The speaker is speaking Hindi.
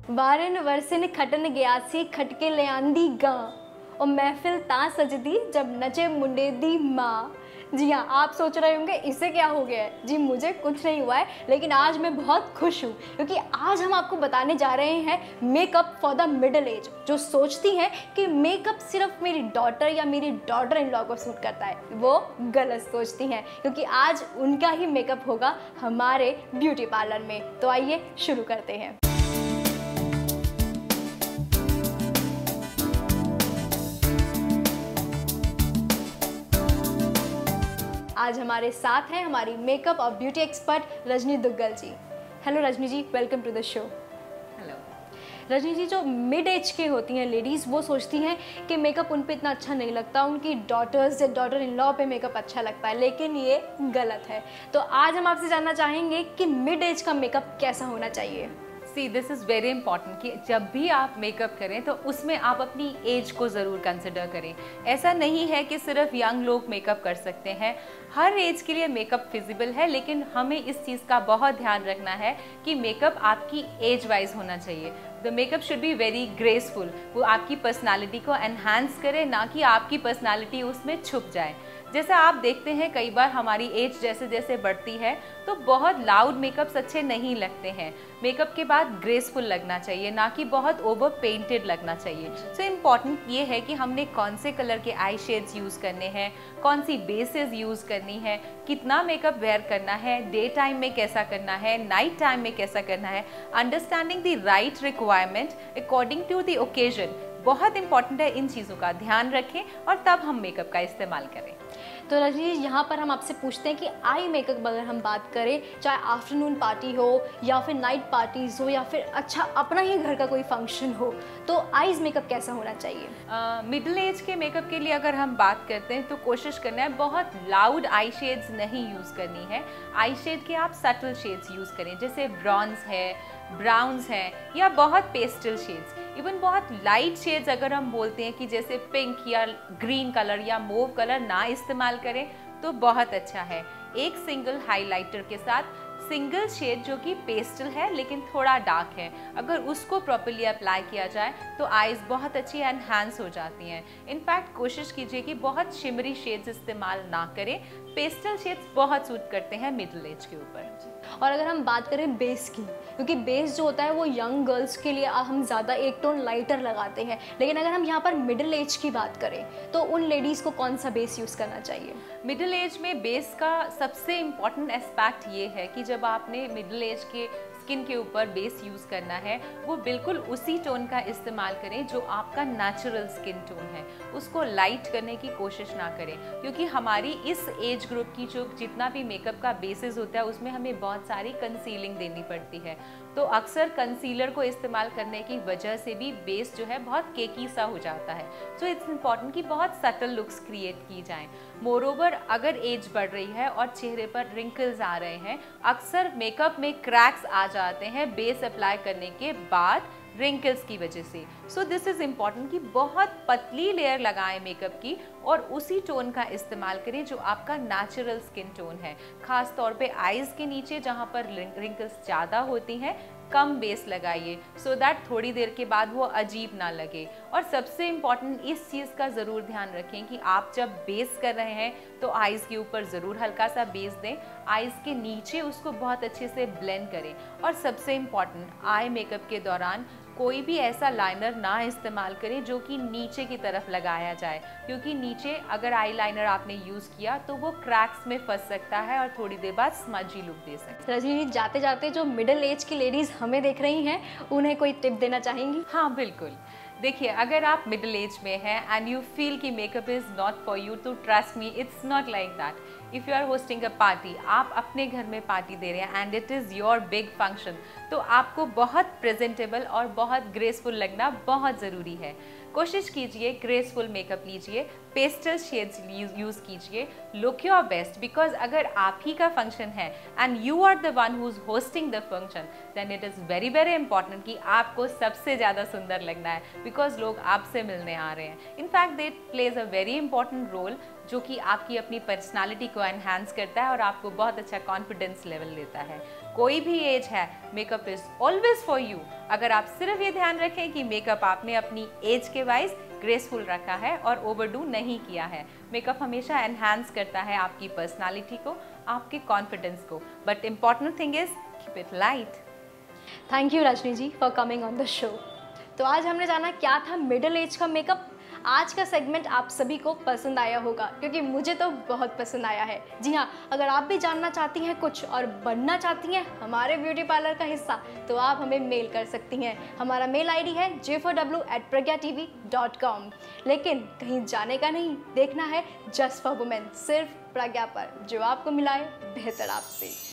वारन वरसिन खटन गया सी खटके ले आंदी गां और महफिल ता सजदी जब नचे मुंडे दी माँ। जी हाँ, आप सोच रहे होंगे इसे क्या हो गया है। जी मुझे कुछ नहीं हुआ है, लेकिन आज मैं बहुत खुश हूँ क्योंकि आज हम आपको बताने जा रहे हैं makeup for the middle age. जो सोचती हैं कि मेकअप सिर्फ मेरी डॉटर या मेरी डॉटर इन लॉ को सूट करता है, वो गलत सोचती हैं, क्योंकि आज उनका ही मेकअप होगा हमारे ब्यूटी पार्लर में। तो आइए शुरू करते हैं। आज हमारे साथ हैं हमारी मेकअप और beauty expert Rajni Duggal ji. Hello Rajni ji, welcome to the show. Hello Rajni ji, जो मिड एज के होती हैं लेडीज़, वो सोचती हैं कि मेकअप उन पे इतना अच्छा नहीं लगता, उनकी डॉटर्स या डॉटर इन लॉ पे मेकअप अच्छा लगता है, लेकिन ये गलत है। तो आज हम आपसे जानना चाहेंगे कि मिड एज का मेकअप कैसा होना चाहिए। See this is very important कि जब भी आप मेकअप करें तो उसमें आप अपनी एज को ज़रूर कंसिडर करें। ऐसा नहीं है कि सिर्फ यंग लोग मेकअप कर सकते हैं, हर एज के लिए मेकअप फिजिबल है, लेकिन हमें इस चीज़ का बहुत ध्यान रखना है कि मेकअप आपकी एज वाइज होना चाहिए। The makeup should be very graceful, वो आपकी पर्सनालिटी को एनहांस करे, ना कि आपकी पर्सनालिटी उसमें छुप जाए। जैसा आप देखते हैं कई बार हमारी एज जैसे जैसे बढ़ती है तो बहुत लाउड मेकअप्स अच्छे नहीं लगते हैं। मेकअप के बाद ग्रेसफुल लगना चाहिए, ना कि बहुत ओवर पेंटेड लगना चाहिए। सो इम्पॉर्टेंट ये है कि हमने कौन से कलर के आई शेड्स यूज़ करने हैं, कौन सी बेसेस यूज़ करनी है, कितना मेकअप वेयर करना है, डे टाइम में कैसा करना है, नाइट टाइम में कैसा करना है। Understanding the right requirement according to the occasion बहुत इंपॉर्टेंट है। इन चीज़ों का ध्यान रखें और तब हम मेकअप का इस्तेमाल करें। तो रजनी, यहाँ पर हम आपसे पूछते हैं कि आई मेकअप अगर हम बात करें, चाहे आफ्टरनून पार्टी हो या फिर नाइट पार्टीज हो या फिर अच्छा अपना ही घर का कोई फंक्शन हो, तो आईज मेकअप कैसा होना चाहिए। मिडिल एज के मेकअप के लिए अगर हम बात करते हैं तो कोशिश करना है बहुत लाउड आई शेड्स नहीं यूज़ करनी है। आई शेड के आप सटल शेड्स यूज़ करें, जैसे ब्रॉन्ज है, ब्राउन्स हैं, या बहुत पेस्टल शेड्स। इवन बहुत लाइट शेड्स अगर हम बोलते हैं कि जैसे पिंक या ग्रीन कलर या मोव कलर ना इस्तेमाल करें तो बहुत अच्छा है। एक सिंगल हाइलाइटर के साथ सिंगल शेड जो कि पेस्टल है लेकिन थोड़ा डार्क है, अगर उसको प्रॉपर्ली अप्लाई किया जाए तो आईज बहुत अच्छी एनहांस हो जाती हैं। इनफैक्ट कोशिश कीजिए कि बहुत शिमरी शेड्स इस्तेमाल ना करें, पेस्टल शेड्स बहुत सूट करते हैं मिडिल एज के ऊपर। और अगर हम बात करें बेस की, क्योंकि बेस जो होता है वो यंग गर्ल्स के लिए हम ज़्यादा एक टोन लाइटर लगाते हैं, लेकिन अगर हम यहाँ पर मिडिल एज की बात करें तो उन लेडीज़ को कौन सा बेस यूज़ करना चाहिए। मिडिल एज में बेस का सबसे इम्पॉर्टेंट एस्पेक्ट ये है कि जब आपने मिडिल एज के स्किन के ऊपर बेस यूज़ करना है, वो बिल्कुल उसी टोन का इस्तेमाल करें जो आपका नेचुरल स्किन टोन है, उसको लाइट करने की कोशिश ना करें, क्योंकि हमारी इस एज ग्रुप की जो जितना भी मेकअप का बेसिस होता है उसमें हमें बहुत सारी कंसीलिंग देनी पड़ती है। तो अक्सर कंसीलर को इस्तेमाल करने की वजह से भी बेस जो है बहुत केकी सा हो जाता है। सो इट्स इम्पॉर्टेंट कि बहुत सटल लुक्स क्रिएट की जाएं। मोरोवर अगर एज बढ़ रही है और चेहरे पर रिंकल्स आ रहे हैं, अक्सर मेकअप में क्रैक्स आ जाते हैं बेस अप्लाई करने के बाद रिंकल्स की वजह से। सो दिस इज़ इम्पॉर्टेंट कि बहुत पतली लेयर लगाएं मेकअप की और उसी टोन का इस्तेमाल करें जो आपका नेचुरल स्किन टोन है। खास तौर पे आईज के नीचे जहाँ पर रिंकल्स ज़्यादा होती हैं, कम बेस लगाइए सो दैट थोड़ी देर के बाद वो अजीब ना लगे। और सबसे इम्पॉर्टेंट इस चीज़ का ज़रूर ध्यान रखें कि आप जब बेस कर रहे हैं तो आईज़ के ऊपर ज़रूर हल्का सा बेस दें, आईज़ के नीचे उसको बहुत अच्छे से ब्लेंड करें। और सबसे इम्पॉर्टेंट, आई मेकअप के दौरान कोई भी ऐसा लाइनर ना इस्तेमाल करें जो कि नीचे की तरफ लगाया जाए, क्योंकि नीचे अगर आई लाइनर आपने यूज़ किया तो वो क्रैक्स में फंस सकता है और थोड़ी देर बाद स्मजी लुक दे सकता है। रजनी, जाते जाते जो मिडिल एज की लेडीज़ हमें देख रही हैं, उन्हें कोई टिप देना चाहेंगी। हाँ बिल्कुल, देखिए अगर आप मिडिल एज में हैं एंड यू फील कि makeup is not for you, तो trust me it's not like that. If you are hosting a party, आप अपने घर में पार्टी दे रहे हैं and it is your big function, तो आपको बहुत प्रेजेंटेबल और बहुत ग्रेसफुल लगना बहुत ज़रूरी है। कोशिश कीजिए ग्रेसफुल मेकअप लीजिए, पेस्टल शेड्स यूज़ कीजिए, लुक योर बेस्ट, बिकॉज अगर आप ही का फंक्शन है and you are the one who is hosting the function, then it is very very important कि आपको सबसे ज़्यादा सुंदर लगना है, बिकॉज लोग आपसे मिलने आ रहे हैं। In fact that plays a very important role जो कि आपकी अपनी पर्सनालिटी को एनहांस करता है और आपको बहुत अच्छा कॉन्फिडेंस लेवल देता है। कोई भी एज है, makeup is always for you. अगर आप सिर्फ ये ध्यान रखें कि मेकअप आपने अपनी एज के वाइज ग्रेसफुल रखा है और ओवरडू नहीं किया है। मेकअप हमेशा एनहांस करता है आपकी पर्सनालिटी को, आपके कॉन्फिडेंस को, but important thing is keep it light. Thank you Rajni ji for coming on the show. तो आज हमने जाना क्या था मिडिल एज का मेकअप। आज का सेगमेंट आप सभी को पसंद आया होगा, क्योंकि मुझे तो बहुत पसंद आया है। जी हाँ, अगर आप भी जानना चाहती हैं कुछ और बनना चाहती हैं हमारे ब्यूटी पार्लर का हिस्सा, तो आप हमें मेल कर सकती हैं। हमारा मेल आईडी है j4w@pragya.tv.com। लेकिन कहीं जाने का नहीं, देखना है जस्ट फॉर वुमेन, सिर्फ प्रज्ञा पर, जो आपको मिलाए बेहतर आपसे।